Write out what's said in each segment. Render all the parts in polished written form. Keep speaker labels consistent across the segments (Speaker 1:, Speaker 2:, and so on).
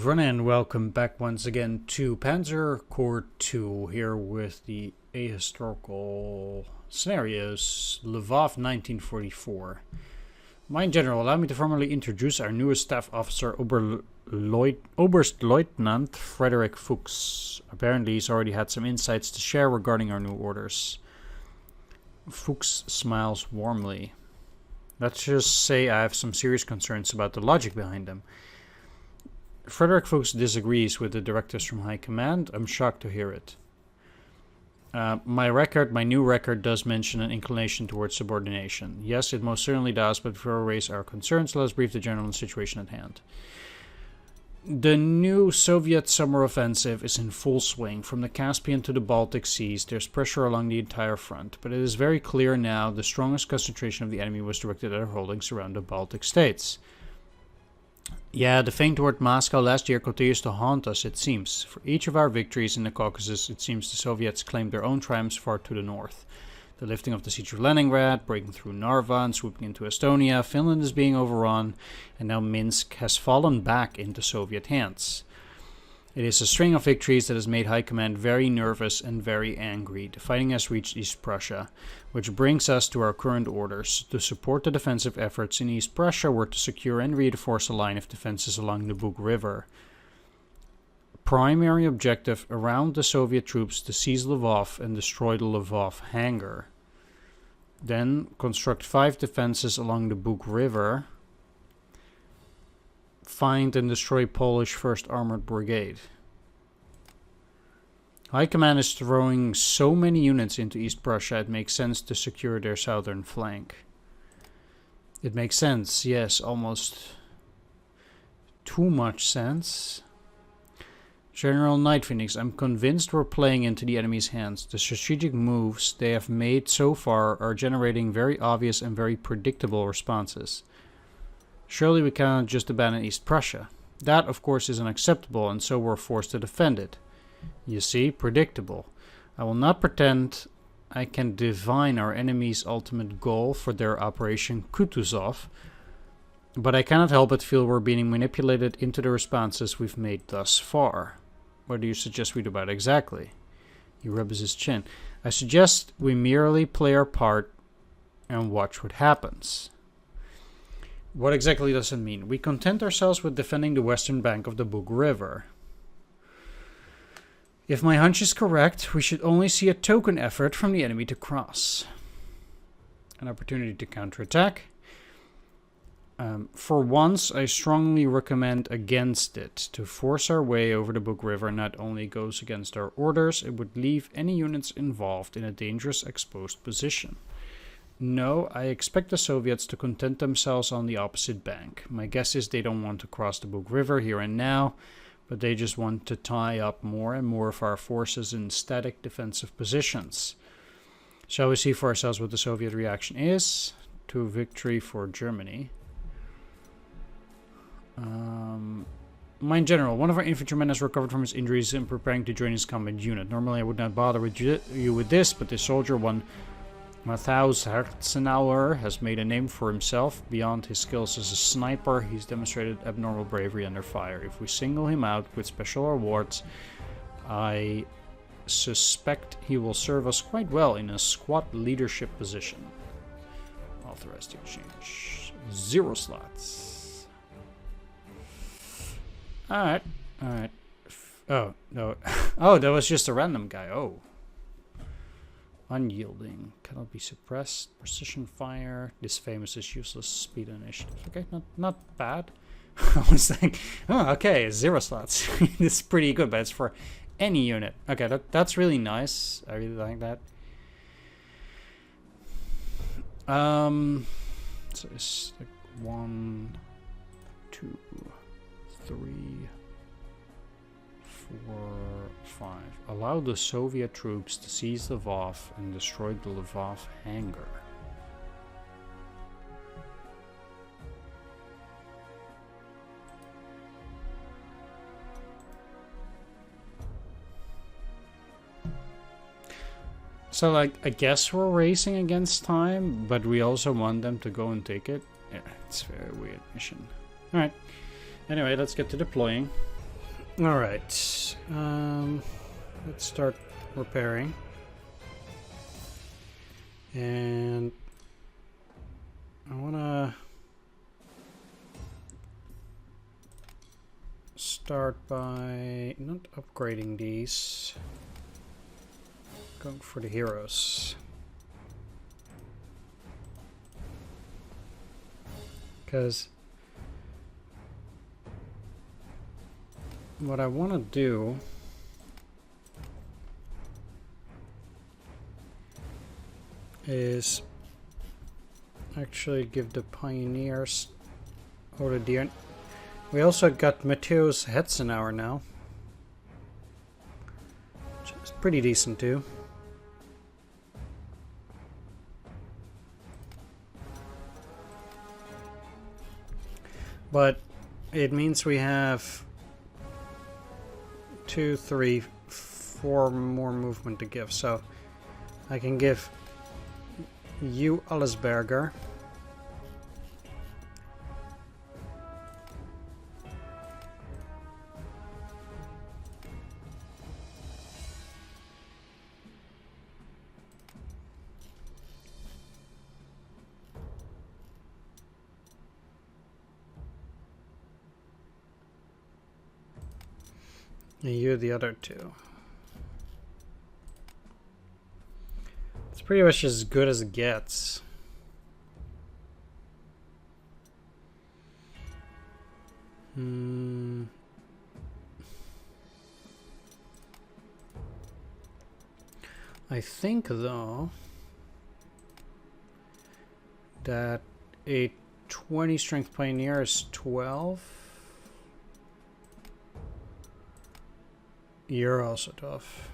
Speaker 1: everyone, and welcome back once again to Panzer Corps 2, here with the ahistorical scenarios, Lvov1944. My General, allow me to formally introduce our newest staff officer, Oberstleutnant Frederick Fuchs. Apparently he's already had some insights to share regarding our new orders. Fuchs smiles warmly. Let's just say I have some serious concerns about the logic behind them. Frederick Fuchs disagrees with the directives from High Command. I'm shocked to hear it. My new record does mention an inclination towards subordination. Yes, it most certainly does, but before we raise our concerns, let us brief the general on the situation at hand. The new Soviet summer offensive is in full swing. From the Caspian to the Baltic Seas, there's pressure along the entire front, but it is very clear now the strongest concentration of the enemy was directed at our holdings around the Baltic states. Yeah, the feint toward Moscow last year continues to haunt us, it seems. For each of our victories in the Caucasus, it seems the Soviets claimed their own triumphs far to the north. The lifting of the siege of Leningrad, breaking through Narva and swooping into Estonia, Finland is being overrun, and now Minsk has fallen back into Soviet hands. It is a string of victories that has made High Command very nervous and very angry. The fighting has reached East Prussia, which brings us to our current orders. To support the defensive efforts in East Prussia, we're to secure and reinforce a line of defenses along the Bug River. Primary objective around the Soviet troops to seize Lvov and destroy the Lvov hangar. Then construct 5 defenses along the Bug River. Find and destroy Polish 1st Armored Brigade. High Command is throwing so many units into East Prussia, it makes sense to secure their southern flank. It makes sense, yes, almost too much sense. General Night Phoenix, I'm convinced we're playing into the enemy's hands. The strategic moves they have made so far are generating very obvious and very predictable responses. Surely we cannot just abandon East Prussia. That, of course, is unacceptable, and so we're forced to defend it. You see, predictable. I will not pretend I can divine our enemy's ultimate goal for their Operation Kutuzov, but I cannot help but feel we're being manipulated into the responses we've made thus far. What do you suggest we do about it exactly? He rubs his chin. I suggest we merely play our part and watch what happens. What exactly does it mean? We content ourselves with defending the western bank of the Bug River. If my hunch is correct, we should only see a token effort from the enemy to cross. An opportunity to counterattack. For once, I strongly recommend against it. To force our way over the Bug River not only goes against our orders, it would leave any units involved in a dangerous exposed position. No, I expect the Soviets to content themselves on the opposite bank. My guess is they don't want to cross the Bug River here and now, but they just want to tie up more and more of our forces in static defensive positions. Shall we see for ourselves what the Soviet reaction is to victory for Germany? My General, one of our infantrymen has recovered from his injuries and preparing to join his combat unit. Normally I would not bother with you with this, but this soldier, one Matthaus Herzenauer, has made a name for himself. Beyond his skills as a sniper, he's demonstrated abnormal bravery under fire. If we single him out with special awards, I suspect he will serve us quite well in a squad leadership position. Authorized to exchange 0 slots. Alright. Oh, no. Oh, that was just a random guy. Oh. Unyielding. Cannot be suppressed. Precision fire. This famous is useless. Speed initiative. Okay, not bad. I was like, oh, okay, 0 slots. This is pretty good, but it's for any unit. Okay, that's really nice. I really like that. So it's like 1, 2, 3, 4, 5. Allow the Soviet troops to seize Lvov and destroy the Lvov hangar. So, like, I guess we're racing against time, but we also want them to go and take it. Yeah, it's a very weird mission. Alright. Anyway, let's get to deploying. Alright. Let's start repairing. And I wanna start by not upgrading these. Going for the heroes. Because what I want to do is actually give the pioneers the deer. We also got Matthäus Hetzenauer now, which is pretty decent too. But it means we have 2, 3, 4 more movement to give. So I can give you Allesberger. And you the other two. It's pretty much as good as it gets. I think though that a 20 strength pioneer is 12. You're also tough.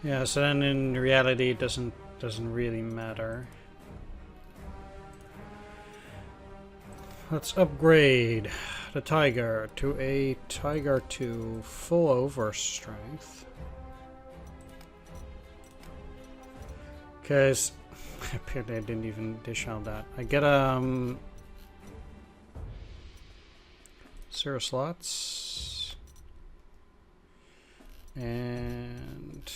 Speaker 1: Yeah, so then in reality it doesn't really matter. Let's upgrade the Tiger to a Tiger 2 full over strength. Because apparently I didn't even dish out that. I get 0 slots. And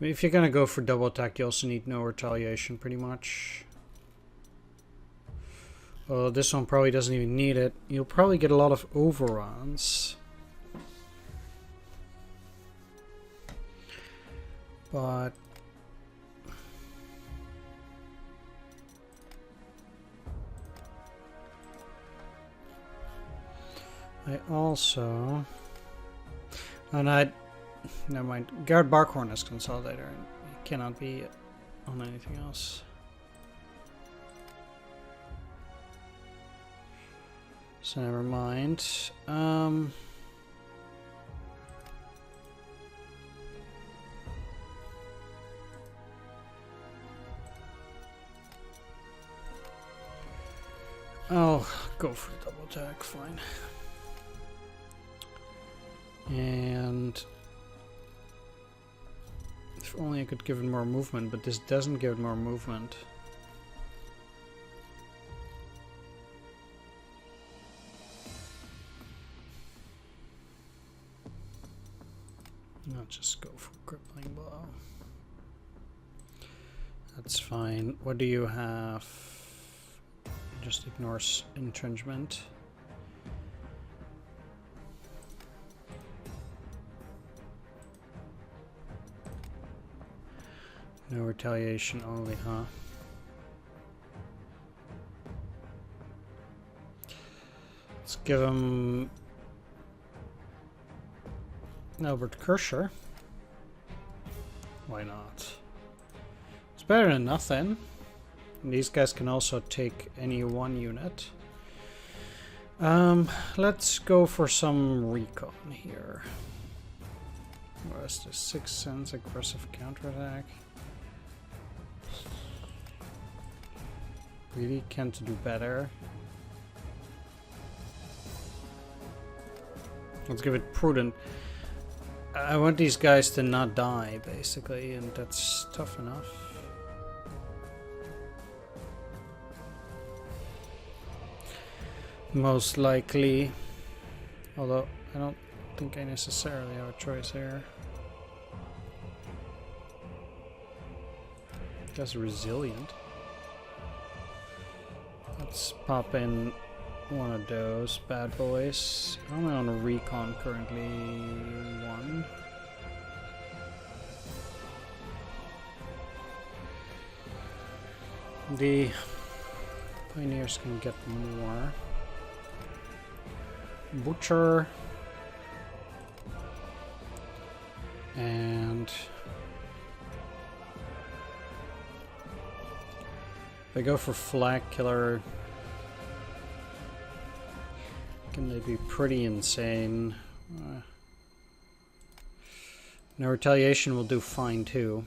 Speaker 1: if you're gonna go for double attack, you also need no retaliation, pretty much. Well, this one probably doesn't even need it. You'll probably get a lot of overruns. But I also... Never mind. Garrett Barkhorn is consolidator, and it cannot be on anything else. So never mind. I'll go for the double attack, fine. And if only I could give it more movement, but this doesn't give it more movement. I'll just go for crippling blow. That's fine. What do you have? Just ignores entrenchment. No retaliation only, huh? Let's give him Albert Kirscher. Why not? It's better than nothing. And these guys can also take any one unit. Let's go for some recon here. What is this? 6 sense aggressive counterattack. really can't do better. Let's give it prudent. I want these guys to not die, basically, and that's tough enough. Most likely. Although, I don't think I necessarily have a choice here. That's resilient. Let's pop in one of those bad boys. How am I on a recon currently? 1. The pioneers can get more. Butcher. And if I go for flag killer, can they be pretty insane? No, retaliation will do fine too.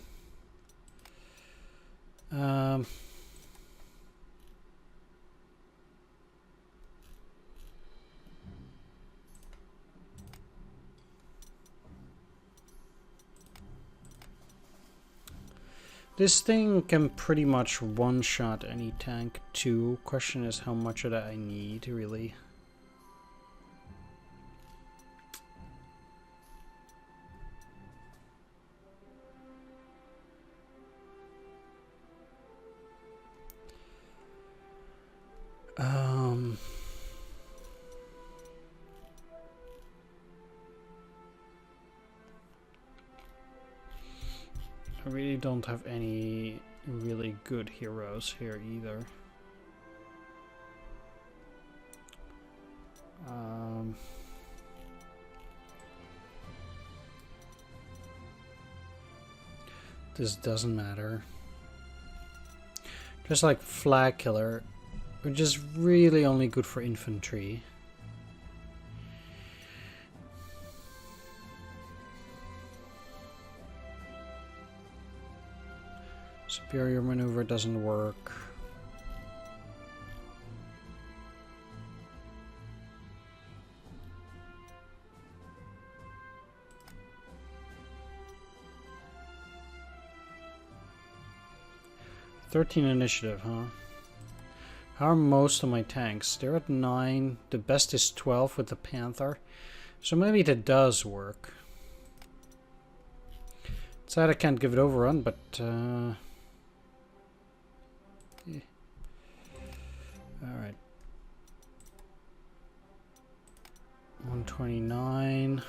Speaker 1: This thing can pretty much one-shot any tank too. Question is how much of that I need, really. I really don't have any really good heroes here either. This doesn't matter. Just like flag killer, which is really only good for infantry. Superior maneuver doesn't work. "13 initiative, huh? How are most of my tanks? They're at 9. The best is 12 with the Panther. So maybe that does work. It's sad I can't give it overrun, but yeah. Alright. 129.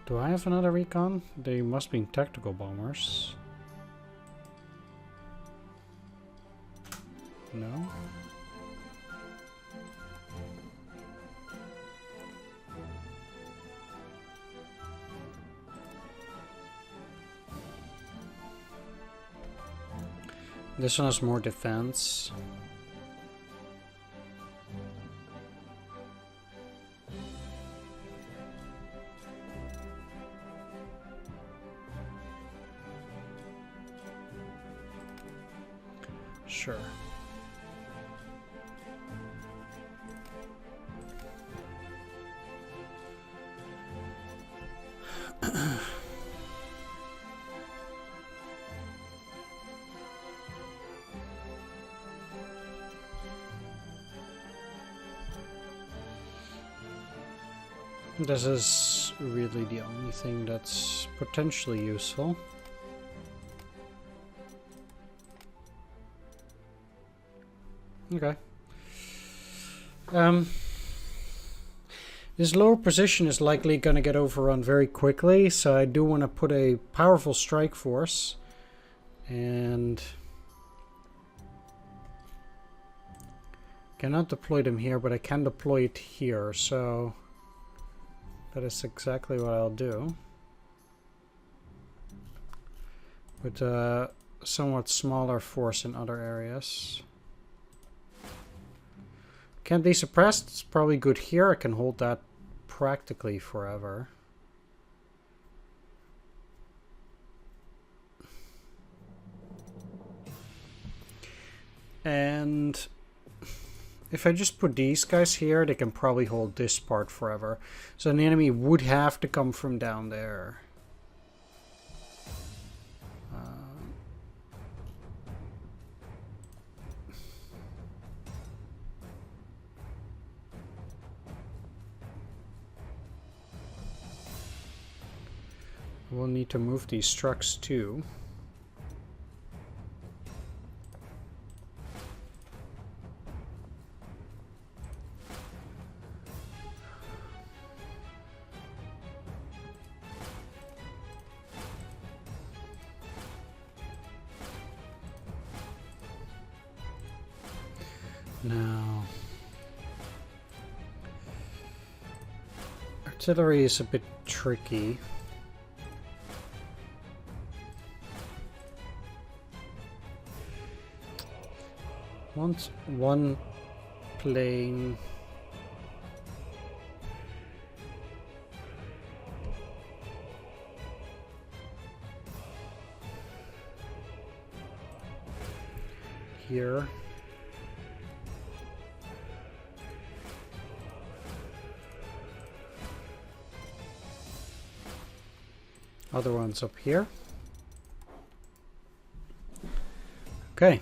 Speaker 1: Do I have another recon? They must be tactical bombers. No? This one has more defense. Sure. This is really the only thing that's potentially useful. Okay. This lower position is likely going to get overrun very quickly, so I do want to put a powerful strike force. And cannot deploy them here, but I can deploy it here, so that is exactly what I'll do. With a somewhat smaller force in other areas. Can't be suppressed. It's probably good here. I can hold that practically forever. And if I just put these guys here, they can probably hold this part forever. So an enemy would have to come from down there. We'll need to move these trucks too. Now, artillery is a bit tricky. Want one plane. Here. Other ones up here. Okay.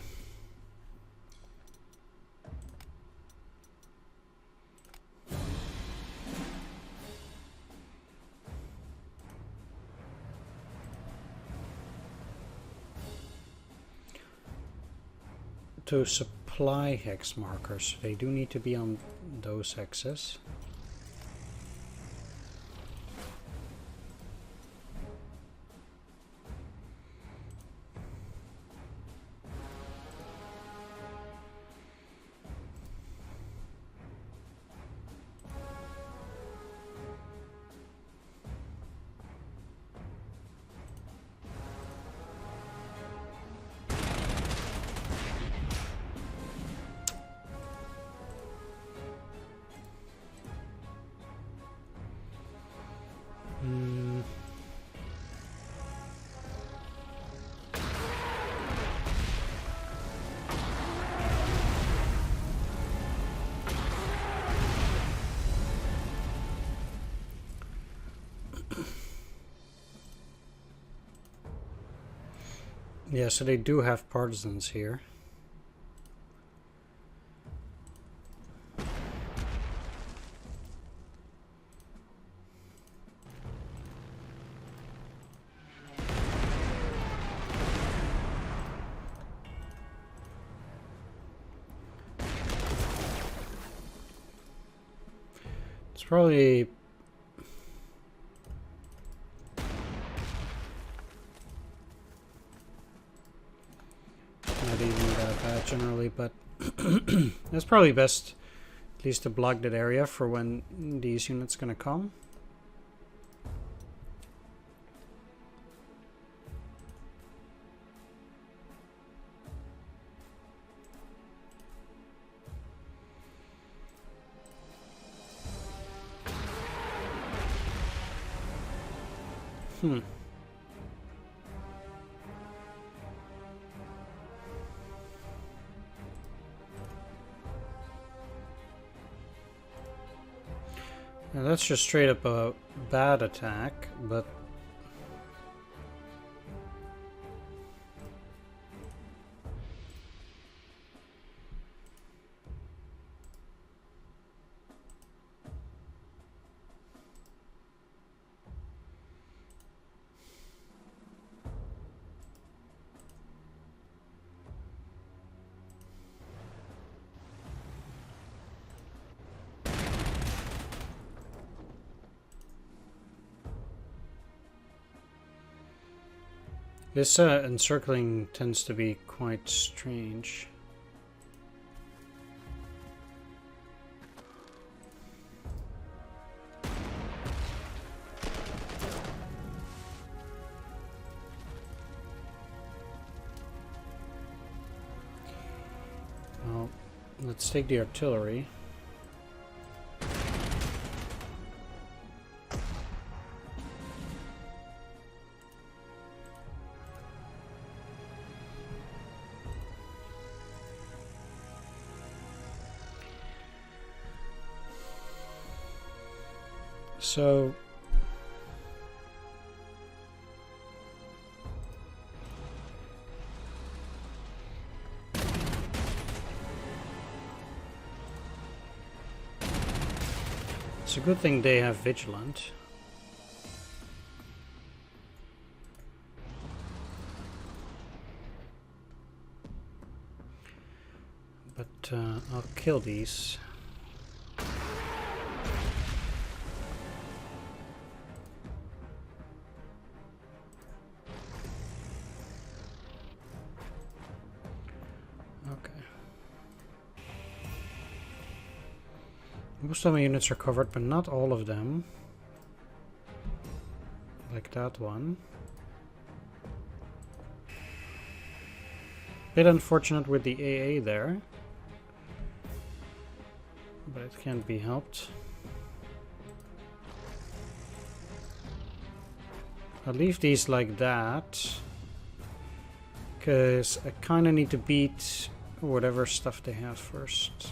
Speaker 1: To supply hex markers, they do need to be on those hexes. Yeah, so they do have partisans here. It's probably not even that bad generally, but it's probably best at least to block that area for when these units gonna come. Now that's just straight up a bad attack, but this encircling tends to be quite strange. Well, let's take the artillery. So it's a good thing they have vigilant. But I'll kill these. Okay. Most of my units are covered, but not all of them. Like that one. Bit unfortunate with the AA there. But it can't be helped. I'll leave these like that. Because I kind of need to beat whatever stuff they have first.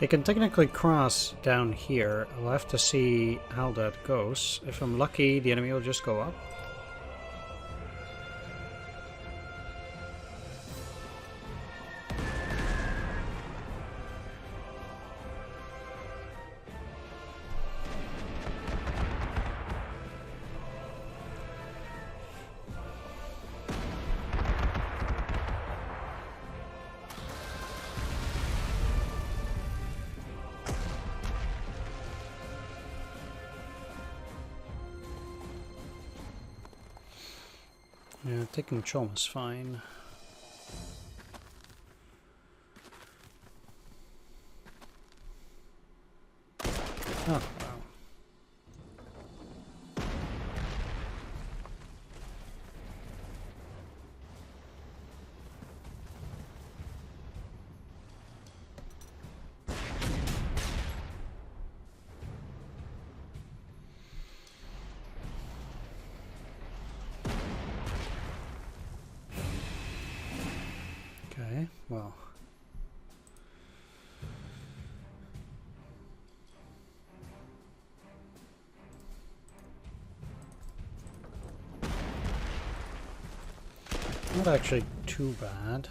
Speaker 1: They can technically cross down here. I'll have to see how that goes. If I'm lucky, the enemy will just go up. Yeah, taking control is fine. Oh, wow. Okay, well. Not actually too bad.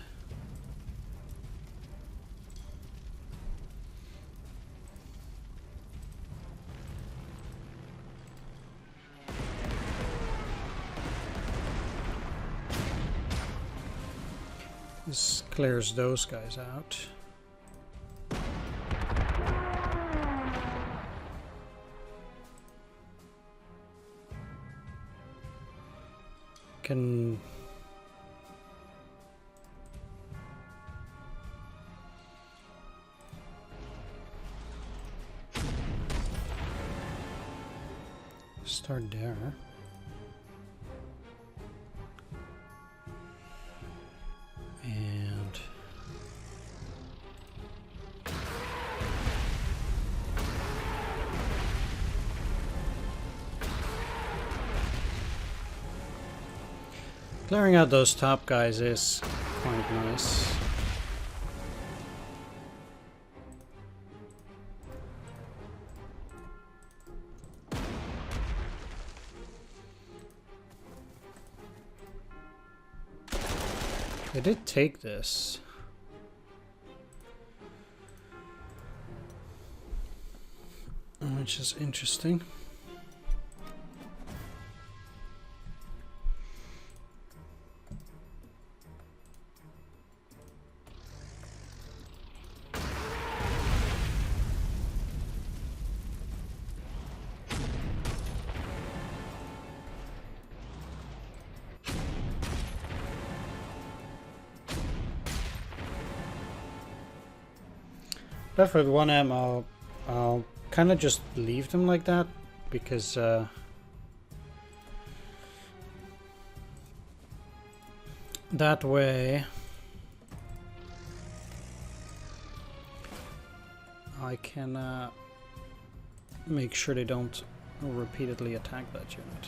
Speaker 1: This clears those guys out. Can start there. And clearing out those top guys is quite nice. They did take this. Which is interesting. Left with 1 ammo, I'll kind of just leave them like that because that way I can make sure they don't repeatedly attack that unit.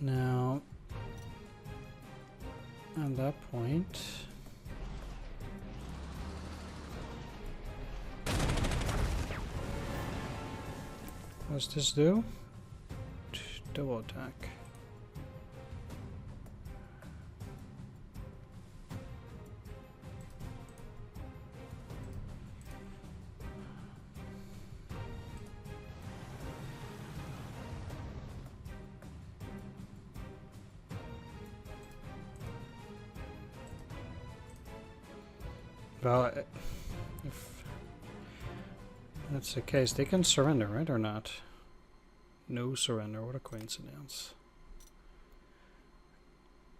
Speaker 1: Now, at that point, what's this do? Double attack. Well, if that's the case, they can surrender, right, or not? No surrender, what a coincidence.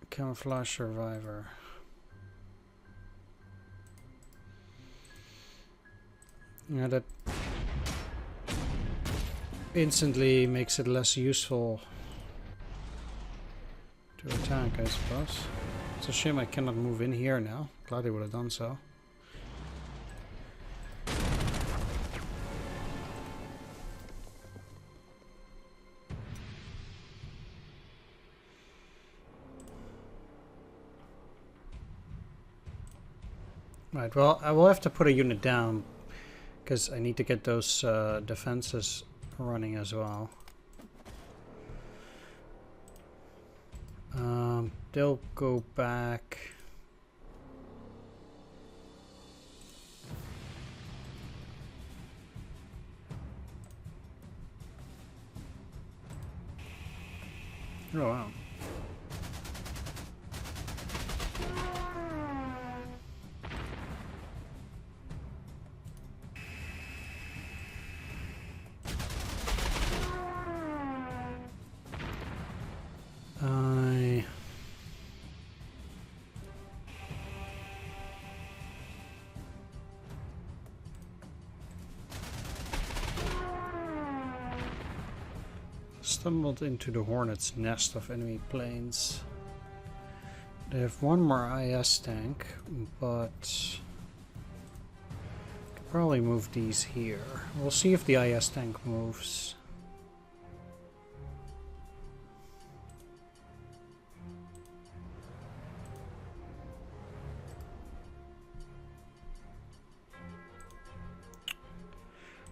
Speaker 1: Camouflage survivor. Yeah, that instantly makes it less useful to attack, I suppose. It's a shame I cannot move in here now. Glad they would have done so. Right, well, I will have to put a unit down because I need to get those defenses running as well. They'll go back. Oh, wow. Stumbled into the Hornet's nest of enemy planes. They have one more IS tank, but could probably move these here. We'll see if the IS tank moves.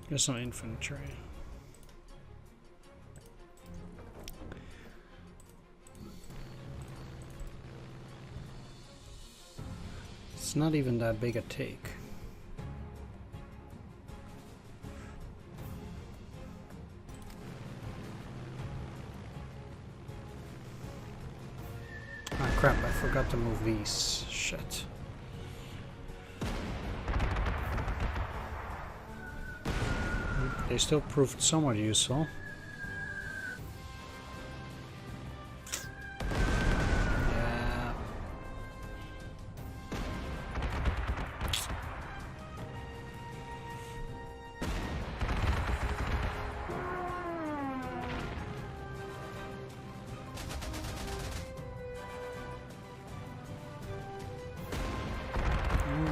Speaker 1: There's some infantry. It's not even that big a take. Ah crap, I forgot to move these. Shit. They still proved somewhat useful.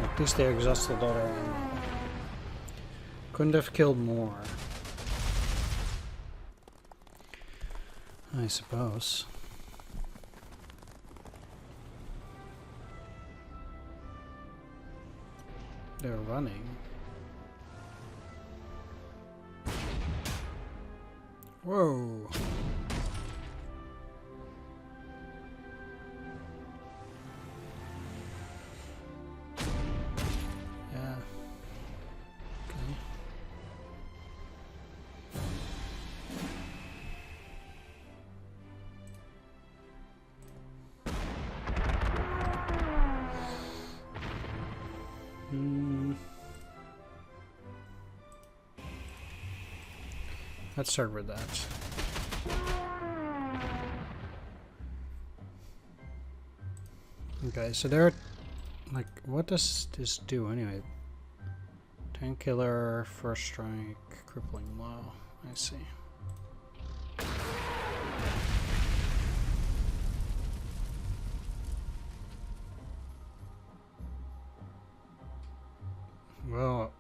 Speaker 1: At least they exhausted all their ammo. Couldn't have killed more, I suppose. They're running. Whoa. Let's start with that. Okay, so there, like, what does this do anyway? Tank killer, first strike, crippling blow. I see. Well,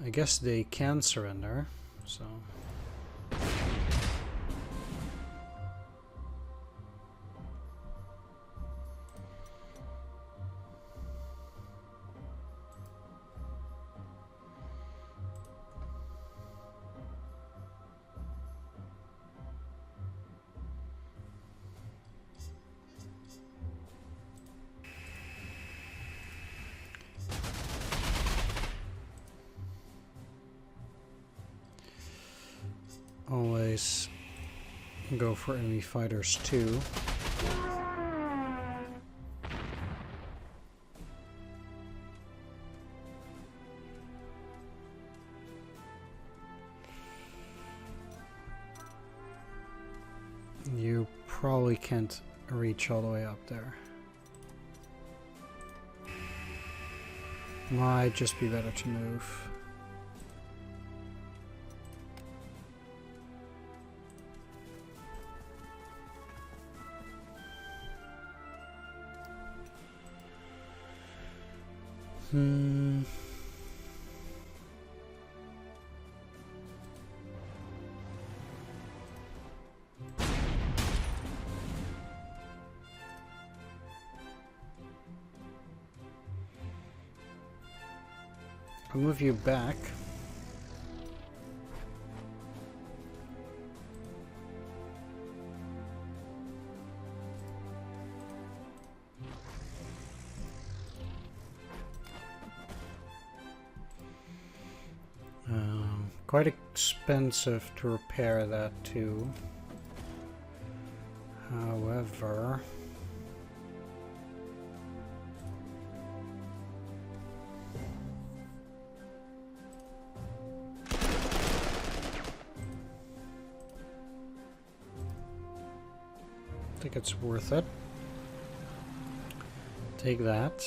Speaker 1: I guess they can surrender, so. Always go for enemy fighters too. You probably can't reach all the way up there. Might just be better to move. I'll move you back. Quite expensive to repair that too. However, I think it's worth it. Take that.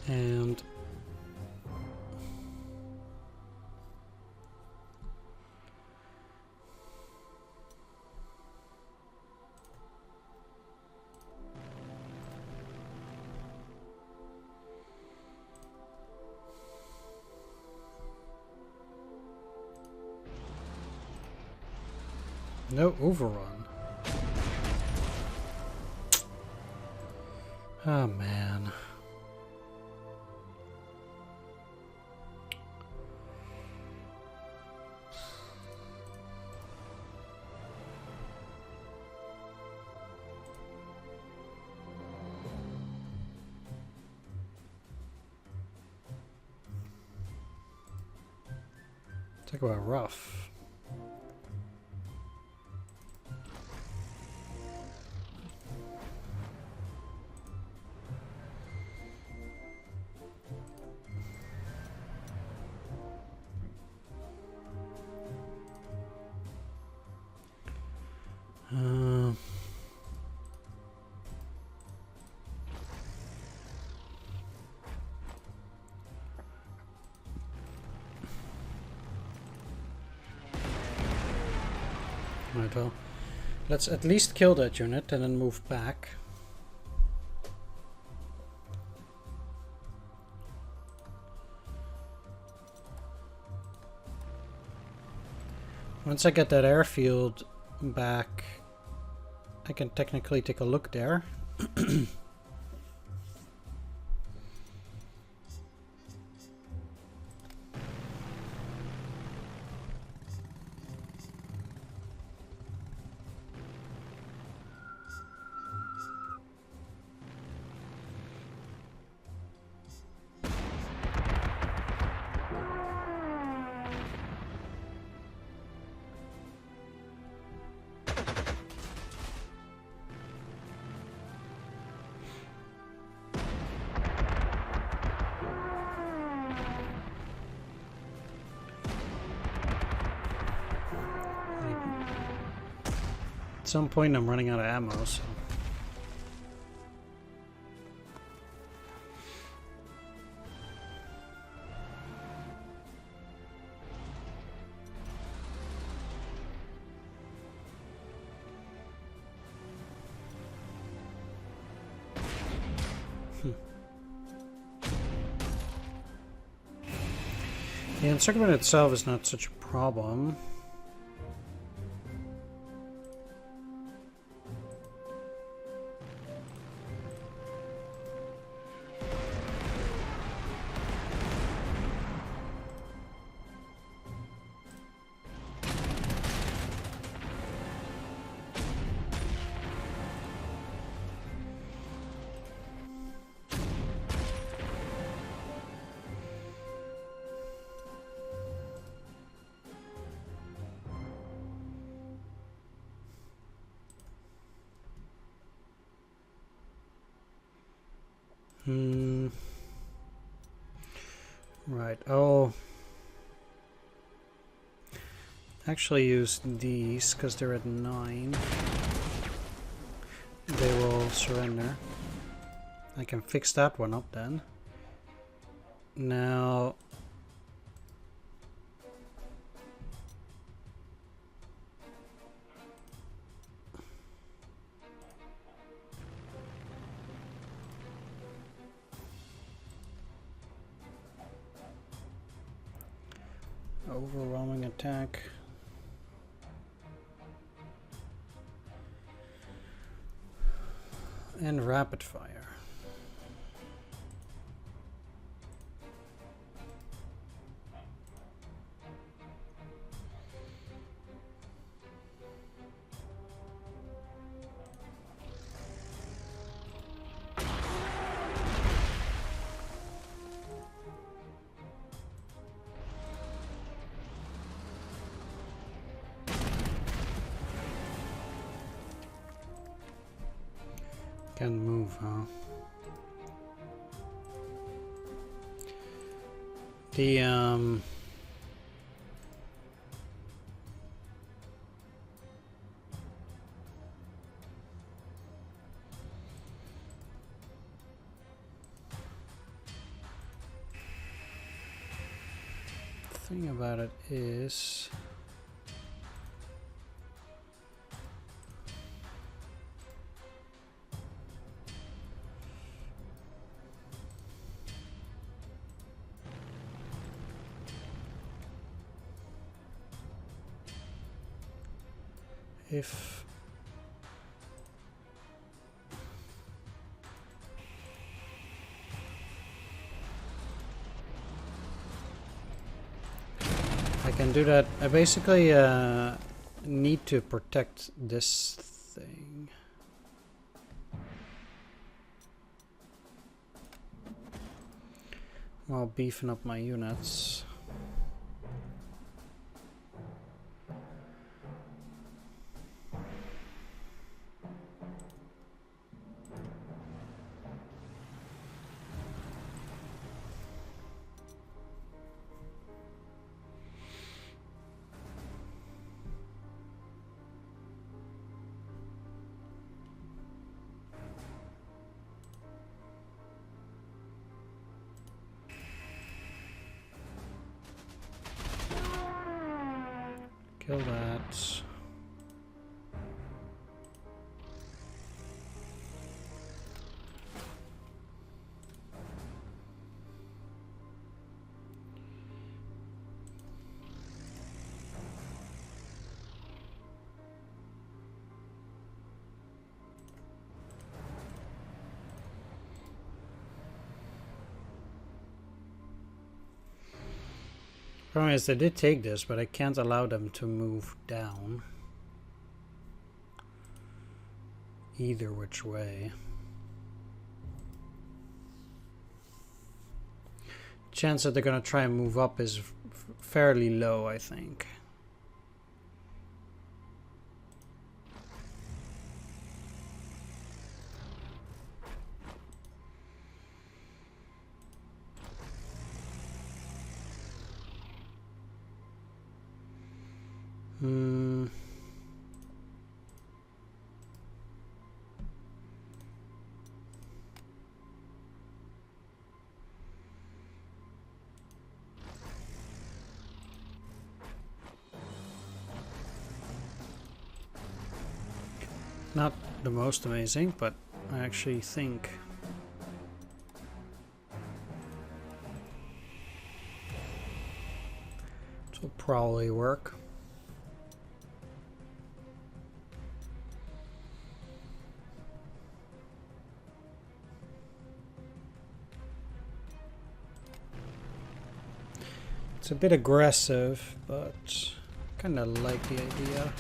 Speaker 1: And no overrun. Oh man. Talk about rough. Right, well, let's at least kill that unit and then move back. Once I get that airfield back, I can technically take a look there.
Speaker 2: At some point I'm running out of ammo, so... The encirclement itself is not such a problem. Right, I'll actually use these because they're at 9. They will surrender. I can fix that one up then. Now... overwhelming attack. And rapid fire. Can't move, huh? The thing about it is if I can do that, I basically need to protect this thing. While beefing up my units. Kill that. Problem is, they did take this, but I can't allow them to move down. Either which way. Chance that they're gonna try and move up is fairly low, I think. Not the most amazing, but I actually think it will probably work. It's a bit aggressive, but kind of like the idea.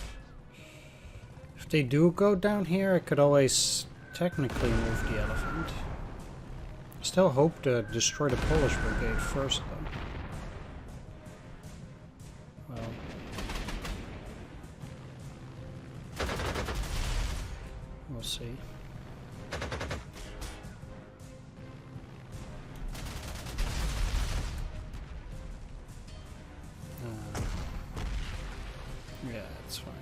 Speaker 2: If they do go down here, I could always technically move the elephant. Still hope to destroy the Polish brigade first, though. Well, we'll see. Yeah, it's fine.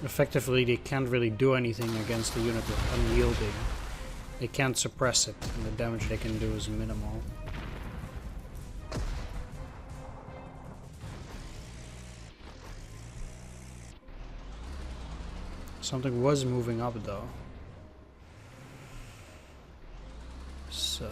Speaker 2: Effectively, they can't really do anything against a unit with unyielding. They can't suppress it, and the damage they can do is minimal. Something was moving up, though. So